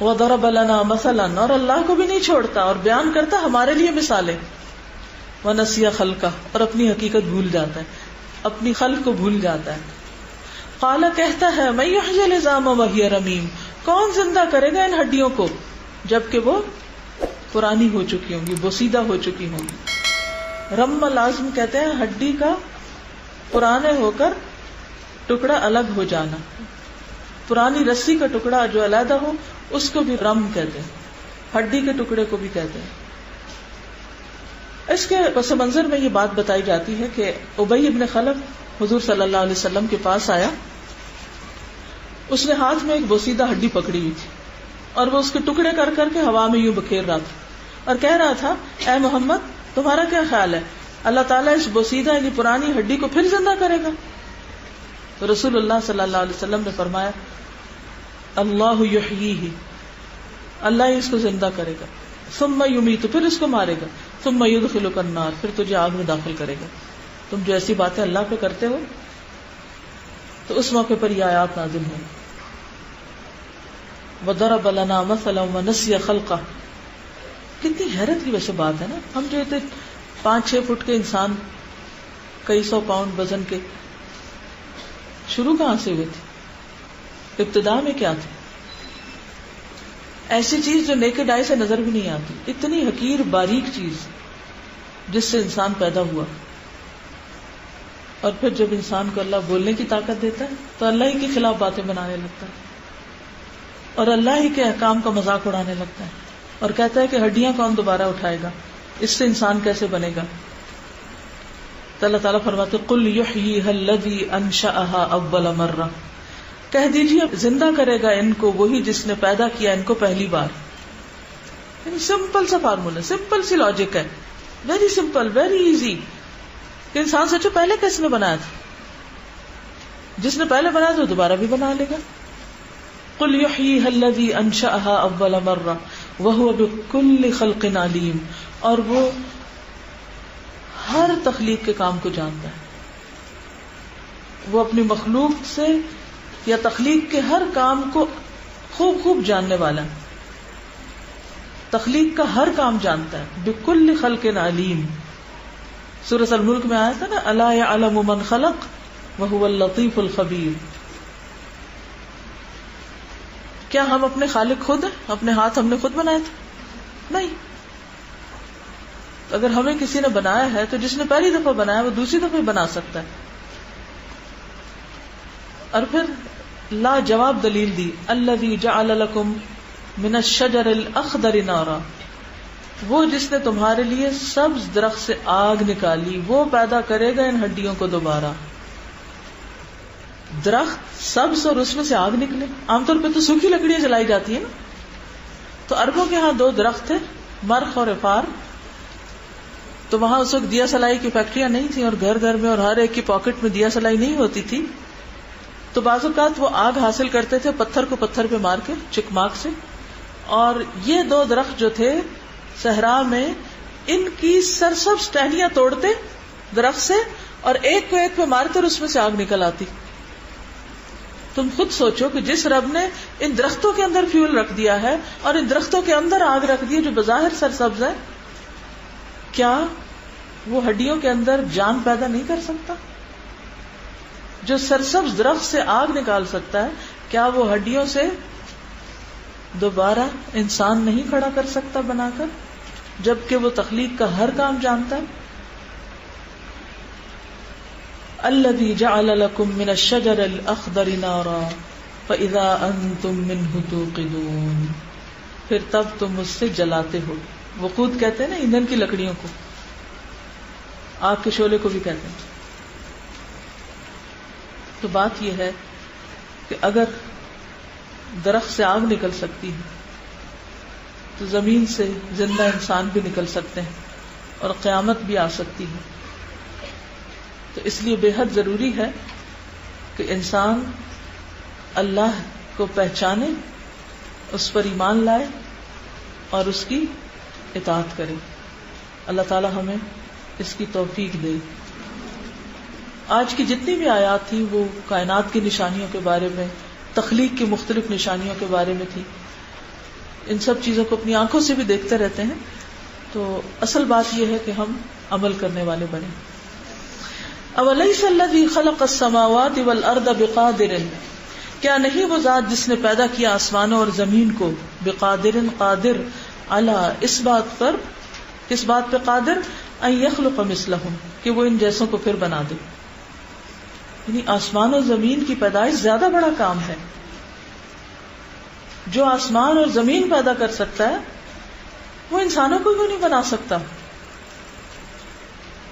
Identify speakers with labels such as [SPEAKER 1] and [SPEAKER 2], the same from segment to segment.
[SPEAKER 1] وَضَرَبَ لَنَا مَثَلًا، اور اللہ کو بھی نہیں چھوڑتا اور بیان کرتا ہمارے لیے مثالیں. وَنَسِيَ خَلْقَهُ، اور اپنی حقیقت بھول جاتا ہے، اپنی خلق کو بھول جاتا ہے. قَالَ، کہتا ہے، مَن يُحْيِي الْعِظَامَ وَهِيَ رَمِيمٌ، کون زندہ کرے گا ان ہڈیوں کو جبکہ وہ پرانی ہو چکی ہوں گی، بوسیدہ ہو چکی ہوں گی. رم العظم کہتے ہیں ہڈی کا پرانے ہو کر ٹکڑا الگ ہو جانا. پرانی رسی کا ٹکڑا جو علیحدہ ہو اس کو بھی رم کہتے ہیں، ہڈی کے ٹکڑے کو بھی کہتے ہیں. اس کے پس منظر میں یہ بات بتائی جاتی ہے کہ ابی ابن خلف حضور صلی اللہ علیہ وسلم کے پاس آیا. اس نے ہاتھ میں ایک بوسیدہ ہڈی پکڑی ہوئی تھی اور وہ اس کے ٹکڑے کر کر کے ہوا میں یوں بکھیر رہا تھا اور کہہ رہا تھا، اے محمد تمہارا کیا خیال ہے، اللہ تعالیٰ اس بوسیدہ یعنی پرانی ہڈی کو پھر زندہ کرے گا؟ تو رسول اللہ صلی اللہ علیہ وسلم نے فرمایا، اللہ یحییہ، اللہ ہی اس کو زندہ کرے گا، ثم یمیت، پھر اس کو مارے گا، ثم یدخلک النار، پھر تجھے آگ میں داخل کرے گا. تم جو ایسی باتیں اللہ پہ کرتے ہو. تو اس موقع پر یہ آیات نازل ہوئی. وَضَرَبَ لَنَا مَثَلًا وَنَسِيَ خَلْقَهُ. کتنی حیرت کی ویسے بات ہے نا، ہم جو اتنے 5-6 فٹ کے انسان، کئی 100 پاؤنڈ وزن کے، شروع کہاں سے ہوئے تھے؟ ابتدا میں کیا تھے؟ ایسی چیز جو نیکڈ آئی سے نظر بھی نہیں آتی، اتنی حقیر باریک چیز جس سے انسان پیدا ہوا. اور پھر جب انسان کو اللہ بولنے کی طاقت دیتا ہے تو اللہ ہی کے خلاف باتیں بنانے لگتا ہے اور اللہ ہی کے احکام کا مذاق اڑانے لگتا ہے اور کہتا ہے کہ ہڈیاں کون دوبارہ اٹھائے گا، اس سے انسان کیسے بنے گا. تو اللہ تعالیٰ فرماتے قل یحییھا الذی انشأھا اول مرہ، کہہ دیجیے زندہ کرے گا ان کو وہی جس نے پیدا کیا ان کو پہلی بار. یعنی سمپل سا فارمولا، سمپل سی لاجک ہے، ویری سمپل، ویری ایزی. کہ انسان سوچو پہلے کس نے بنایا تھا؟ جس نے پہلے بنایا تو دوبارہ بھی بنا لے گا. قل یحییھا الذی انشأھا اول مرہ وہو بکل خلق علیم، اور وہ ہر تخلیق کے کام کو جانتا ہے. وہ اپنی مخلوق سے یا تخلیق کے ہر کام کو خوب خوب جاننے والا ہے. تخلیق کا ہر کام جانتا ہے. بکل خلق علیم، سورۃ الملک میں آیا تھا نا، الا یعلم من خلق وہو اللطیف الخبیر. کیا ہم اپنے خالق خود ہیں؟ اپنے ہاتھ ہم نے خود بنائے تھے؟ نہیں. اگر ہمیں کسی نے بنایا ہے تو جس نے پہلی دفعہ بنایا وہ دوسری دفعہ بنا سکتا ہے. اور پھر لا جواب دلیل دی، الذی جعل لکم من الشجر الاخضر نارا، وہ جس نے تمہارے لیے سبز درخت سے آگ نکالی وہ پیدا کرے گا ان ہڈیوں کو دوبارہ. درخت سبز اور اس میں سے آگ نکلے. عام طور پہ تو سوکھی لکڑیاں جلائی جاتی ہیں نا، تو عربوں کے ہاں 2 درخت تھے، مرخ اور افار. تو وہاں اس وقت دیا سلائی کی فیکٹریاں نہیں تھیں اور گھر گھر میں اور ہر ایک کی پاکٹ میں دیا سلائی نہیں ہوتی تھی. تو بعض اوقات وہ آگ حاصل کرتے تھے پتھر کو پتھر پہ مار کے چکماک سے. اور یہ 2 درخت جو تھے صحرا میں، ان کی سرسبز ٹہنیاں توڑتے درخت سے اور ایک کو ایک پہ مارتے اور اس میں سے آگ نکل آتی. تم خود سوچو کہ جس رب نے ان درختوں کے اندر فیول رکھ دیا ہے اور ان درختوں کے اندر آگ رکھ دی ہے جو بظاہر سرسبز ہے، کیا وہ ہڈیوں کے اندر جان پیدا نہیں کر سکتا؟ جو سرسبز درخت سے آگ نکال سکتا ہے، کیا وہ ہڈیوں سے دوبارہ انسان نہیں کھڑا کر سکتا بنا کر، جبکہ وہ تخلیق کا ہر کام جانتا ہے؟ الذی جعل لکم من الشجر الاخضر نارا فاذا انتم منہ توقدون، پھر تب تم اس سے جلاتے ہو. وقود کہتے ہیں نا ایندھن کی لکڑیوں کو، آگ کے شعلے کو بھی کہتے ہیں. تو بات یہ ہے کہ اگر درخت سے آگ نکل سکتی ہے تو زمین سے زندہ انسان بھی نکل سکتے ہیں اور قیامت بھی آ سکتی ہے. تو اس لیے بے حد ضروری ہے کہ انسان اللہ کو پہچانے، اس پر ایمان لائے اور اس کی اطاعت کرے. اللہ تعالی ہمیں اس کی توفیق دے. آج کی جتنی بھی آیات تھی وہ کائنات کی نشانیوں کے بارے میں، تخلیق کی مختلف نشانیوں کے بارے میں تھی. ان سب چیزوں کو اپنی آنکھوں سے بھی دیکھتے رہتے ہیں. تو اصل بات یہ ہے کہ ہم عمل کرنے والے بنیں. اولیس الذی خلق السماوات والارض بقادر، کیا نہیں وہ ذات جس نے پیدا کیا آسمانوں اور زمین کو، بقادر قادر، علی اس بات پر، کس بات پہ قادر، ان یخلق مثلہم کہ وہ ان جیسوں کو پھر بنا دے. یعنی آسمان اور زمین کی پیدائش زیادہ بڑا کام ہے. جو آسمان اور زمین پیدا کر سکتا ہے وہ انسانوں کو کیوں نہیں بنا سکتا؟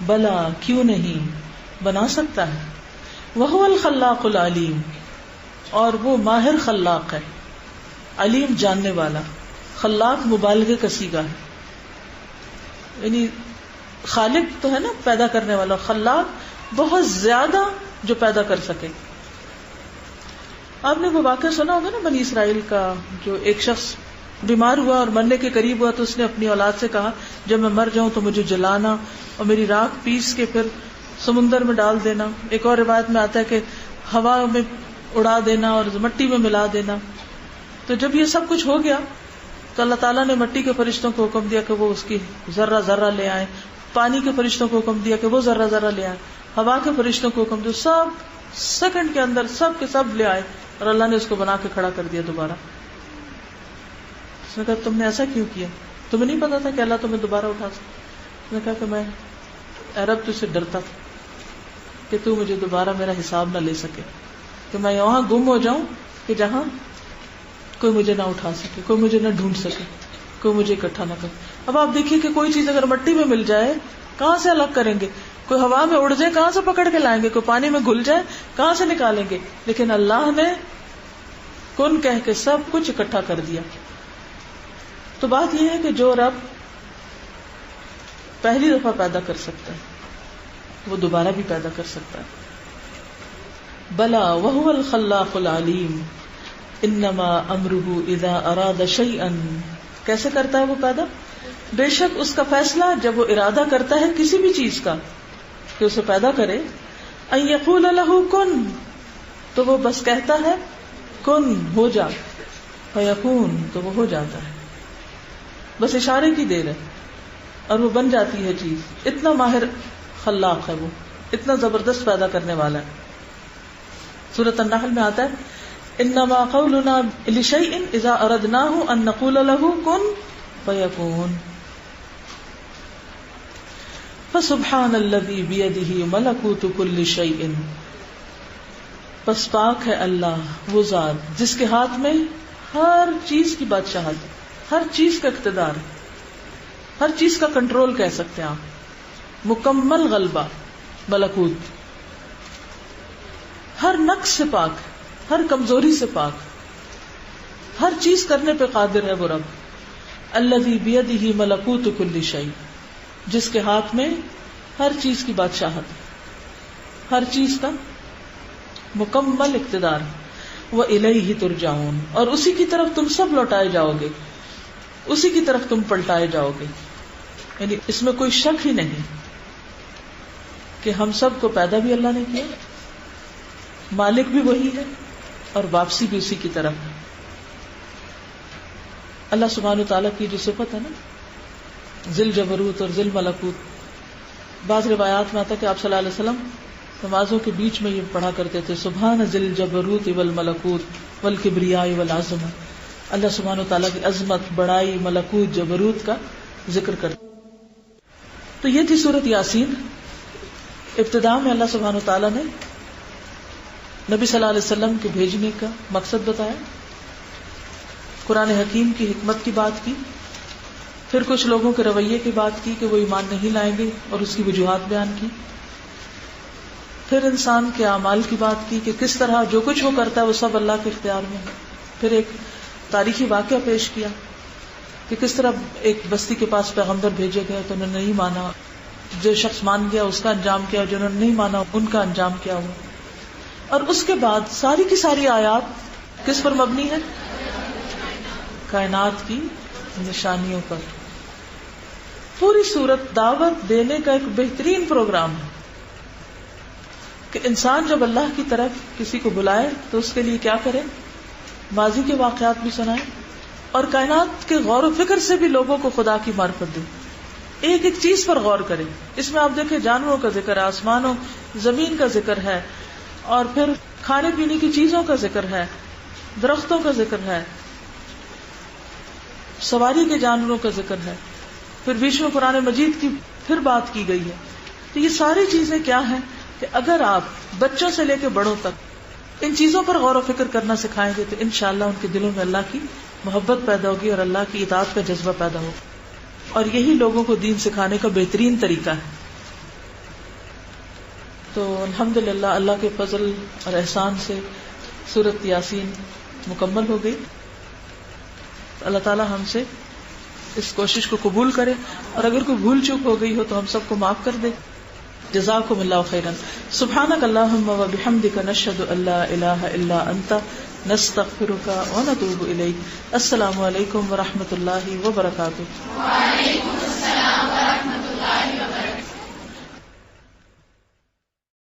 [SPEAKER 1] بلا کیوں نہیں بنا سکتا ہے. وہو الخلاق العلیم، اور وہ ماہر خلاق ہے، علیم جاننے والا. خلاق مبالغے کا صیغہ ہے، یعنی خالق تو ہے نا پیدا کرنے والا، خلاق بہت زیادہ جو پیدا کر سکے. آپ نے وہ واقعہ سنا ہوگا نا بنی اسرائیل کا، جو ایک شخص بیمار ہوا اور مرنے کے قریب ہوا تو اس نے اپنی اولاد سے کہا جب میں مر جاؤں تو مجھے جلانا اور میری راکھ پیس کے پھر سمندر میں ڈال دینا. ایک اور روایت میں آتا ہے کہ ہوا میں اڑا دینا اور مٹی میں ملا دینا. تو جب یہ سب کچھ ہو گیا تو اللہ تعالیٰ نے مٹی کے فرشتوں کو حکم دیا کہ وہ اس کی ذرہ ذرہ لے آئیں، پانی کے فرشتوں کو حکم دیا کہ وہ ذرہ ذرہ لے آئیں، ہوا کے فرشتوں کو حکم دیا، سب سیکنڈ کے اندر سب کے سب لے آئے اور اللہ نے اس کو بنا کے کھڑا کر دیا دوبارہ. اس نے کہا تم نے ایسا کیوں کیا؟ تمہیں نہیں پتا تھا کہ اللہ تمہیں دوبارہ اٹھا سکتا؟ اس نے کہا کہ میں اے رب تجھ سے ڈرتا تھا کہ تو مجھے دوبارہ میرا حساب نہ لے سکے، کہ میں وہاں گم ہو جاؤں کہ جہاں کوئی مجھے نہ اٹھا سکے، کوئی مجھے نہ ڈھونڈ سکے، کوئی مجھے اکٹھا نہ کرے. اب آپ دیکھیے کہ کوئی چیز اگر مٹی میں مل جائے کہاں سے الگ کریں گے؟ کوئی ہوا میں اڑ جائے کہاں سے پکڑ کے لائیں گے؟ کوئی پانی میں گھل جائے کہاں سے نکالیں گے؟ لیکن اللہ نے کن کہہ کے سب کچھ اکٹھا کر دیا. تو بات یہ ہے کہ جو رب پہلی دفعہ پیدا کر سکتا ہے وہ دوبارہ بھی پیدا کر سکتا ہے. بلا وہو الخلاق العلیم انما امرہ اذا اراد شیئا، کیسے کرتا ہے وہ پیدا؟ بے شک اس کا فیصلہ جب وہ ارادہ کرتا ہے کسی بھی چیز کا کہ اسے پیدا کرے، ان یقول لہ کن، تو وہ بس کہتا ہے کن ہو جا، فیکون تو وہ ہو جاتا ہے. بس اشارے کی دیر ہے اور وہ بن جاتی ہے چیز. اتنا ماہر خلاق ہے وہ، اتنا زبردست پیدا کرنے والا ہے. سورۃ النحل میں آتا ہے انما قولنا لشیء اذا اردناه ان نقول له کن فیکون. فسبحان الذی بیدہ ملکوت کل شیء، پس پاک ہے اللہ وہ ذات جس کے ہاتھ میں ہر چیز کی بادشاہت، ہر چیز کا اقتدار، ہر چیز کا کنٹرول کہہ سکتے ہیں آپ. مکمل غلبہ، ملکوت، ہر نقص سے پاک، ہر کمزوری سے پاک، ہر چیز کرنے پہ قادر ہے وہ رب. الذی بیدہ ملکوت کل شیء، جس کے ہاتھ میں ہر چیز کی بادشاہت، ہر چیز کا مکمل اقتدار. وَإِلَيْهِ تُرْجَعُونَ، اور اسی کی طرف تم سب لوٹائے جاؤ گے، اسی کی طرف تم پلٹائے جاؤ گے. یعنی اس میں کوئی شک ہی نہیں کہ ہم سب کو پیدا بھی اللہ نے کیا، مالک بھی وہی ہے اور واپسی بھی اسی کی طرف ہے. اللہ سبحانہ وتعالیٰ کی جو صفت ہے نا ذل جبروت اور ذل ملکوت، بعض روایات میں آتا ہے کہ آپ صلی اللہ علیہ وسلم نمازوں کے بیچ میں یہ پڑھا کرتے تھے سبحان ذل جبروت والملکوت والکبریاء والعظمہ. اللہ سبحانہ وتعالیٰ کی عظمت، بڑائی، ملکوت، جبروت کا ذکر کرتے. تو یہ تھی سورۃ یاسین. ابتدا میں اللہ سبحانہ وتعالیٰ نے نبی صلی اللہ علیہ وسلم کے بھیجنے کا مقصد بتایا، قرآن حکیم کی حکمت کی بات کی، پھر کچھ لوگوں کے رویے کی بات کی کہ وہ ایمان نہیں لائیں گے اور اس کی وجوہات بیان کی، پھر انسان کے اعمال کی بات کی کہ کس طرح جو کچھ وہ کرتا ہے وہ سب اللہ کے اختیار میں ہے، پھر ایک تاریخی واقعہ پیش کیا کہ کس طرح ایک بستی کے پاس پیغمبر بھیجے گئے تو انہوں نے نہیں مانا، جو شخص مان گیا اس کا انجام کیا، جنہوں نے نہیں مانا ان کا انجام کیا ہوا. اور اس کے بعد ساری کی ساری آیات کس پر مبنی ہے؟ کائنات کی نشانیوں پر. پوری سورت دعوت دینے کا ایک بہترین پروگرام ہے کہ انسان جب اللہ کی طرف کسی کو بلائے تو اس کے لیے کیا کرے، ماضی کے واقعات بھی سنائے، اور کائنات کے غور و فکر سے بھی لوگوں کو خدا کی معرفت دے. ایک ایک چیز پر غور کریں. اس میں آپ دیکھیں جانوروں کا ذکر ہے, آسمانوں زمین کا ذکر ہے, اور پھر کھانے پینے کی چیزوں کا ذکر ہے, درختوں کا ذکر ہے, سواری کے جانوروں کا ذکر ہے, پھر بیچ میں قرآن مجید کی پھر بات کی گئی ہے. تو یہ ساری چیزیں کیا ہیں کہ اگر آپ بچوں سے لے کے بڑوں تک ان چیزوں پر غور و فکر کرنا سکھائیں گے تو انشاءاللہ ان کے دلوں میں اللہ کی محبت پیدا ہوگی اور اللہ کی اطاعت کا جذبہ پیدا ہوگا. اور یہی لوگوں کو دین سکھانے کا بہترین طریقہ ہے. تو الحمدللہ اللہ کے فضل اور احسان سے سورۃ یاسین مکمل ہو گئی. اللہ تعالی ہم سے اس کوشش کو قبول کرے, اور اگر کوئی بھول چوک ہو گئی ہو تو ہم سب کو معاف کر دے. جزاکم اللہ خیرا. سبحانک اللہم و بحمدک نشہد ان لا الہ الا انت نستغفرک و نتوب الیک. السلام علیکم و رحمۃ اللہ وبرکاتہ.